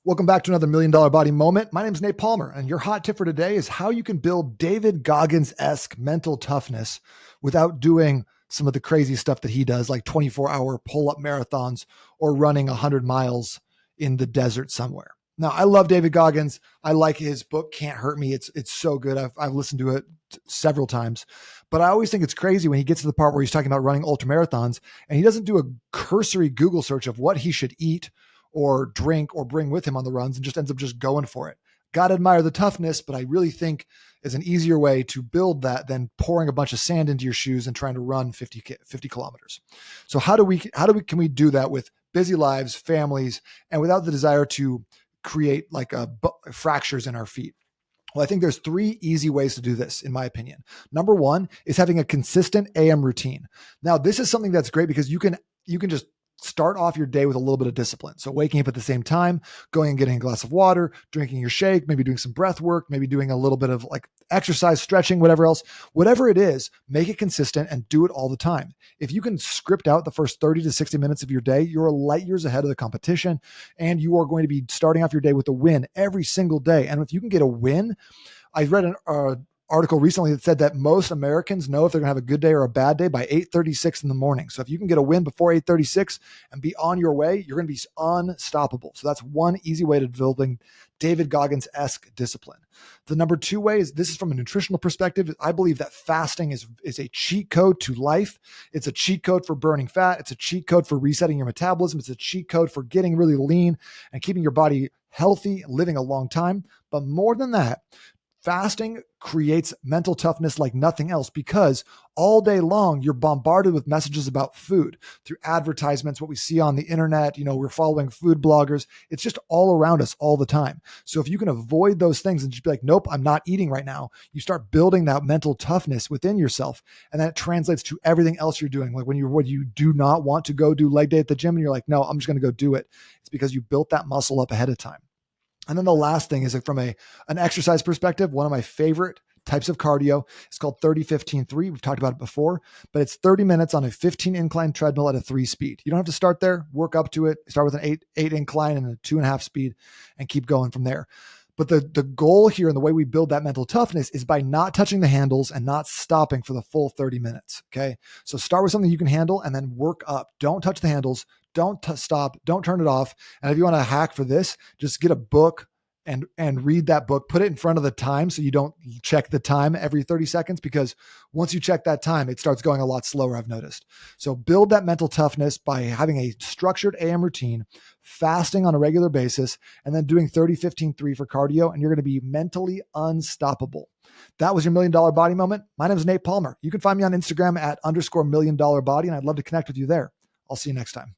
Welcome back to another $1 Million Body Moment. My name is Nate Palmer, and your hot tip for today is how you can build David Goggins-esque mental toughness without doing some of the crazy stuff that he does, like 24-hour pull-up marathons or running 100 miles in the desert somewhere. Now, I love David Goggins. I like his book, Can't Hurt Me. It's so good. I've listened to it several times, but I always think it's crazy when he gets to the part where he's talking about running ultra marathons and he doesn't do a cursory Google search of what he should eat or drink or bring with him on the runs and just ends up just going for it. Got to admire the toughness, but I really think is an easier way to build that than pouring a bunch of sand into your shoes and trying to run 50 kilometers. So can we do that with busy lives, families, and without the desire to create like fractures in our feet? Well, I think there's 3 easy ways to do this, in my opinion. Number 1 is having a consistent AM routine. Now, this is something that's great because you can just start off your day with a little bit of discipline. So waking up at the same time, going and getting a glass of water, drinking your shake, maybe doing some breath work, maybe doing a little bit of like exercise, stretching, whatever else, whatever it is, make it consistent and do it all the time. If you can script out the first 30 to 60 minutes of your day, you're light years ahead of the competition and you are going to be starting off your day with a win every single day. And if you can get a win, I read an article recently that said that most Americans know if they're gonna have a good day or a bad day by 8:36 in the morning. So if you can get a win before 8:36 and be on your way, you're going to be unstoppable. So that's one easy way to building David Goggins-esque discipline. The number 2 way is, this is from a nutritional perspective. I believe that fasting is a cheat code to life. It's a cheat code for burning fat. It's a cheat code for resetting your metabolism. It's a cheat code for getting really lean and keeping your body healthy, living a long time. But more than that, fasting creates mental toughness like nothing else because all day long you're bombarded with messages about food through advertisements, what we see on the internet, we're following food bloggers. It's just all around us all the time. So if you can avoid those things and just be like, nope, I'm not eating right now, you start building that mental toughness within yourself. And then it translates to everything else you're doing. Like when you do not want to go do leg day at the gym and you're like, no, I'm just going to go do it. It's because you built that muscle up ahead of time. And then the last thing is from an exercise perspective, one of my favorite types of cardio is called 30-15-3. We've talked about it before, but it's 30 minutes on a 15 incline treadmill at a 3 speed. You don't have to start there, work up to it. Start with an 8 incline and a 2.5 speed and keep going from there. But the goal here and the way we build that mental toughness is by not touching the handles and not stopping for the full 30 minutes. Okay. So start with something you can handle and then work up. Don't touch the handles. Don't stop. Don't turn it off. And if you want to hack for this, just get a book and read that book, put it in front of the time so you don't check the time every 30 seconds, because once you check that time, it starts going a lot slower, I've noticed. So build that mental toughness by having a structured AM routine, fasting on a regular basis, and then doing 30-15-3 for cardio, and you're going to be mentally unstoppable. That was your $1 Million Body Moment. My name is Nate Palmer. You can find me on Instagram at _$1 Million Body, and I'd love to connect with you there. I'll see you next time.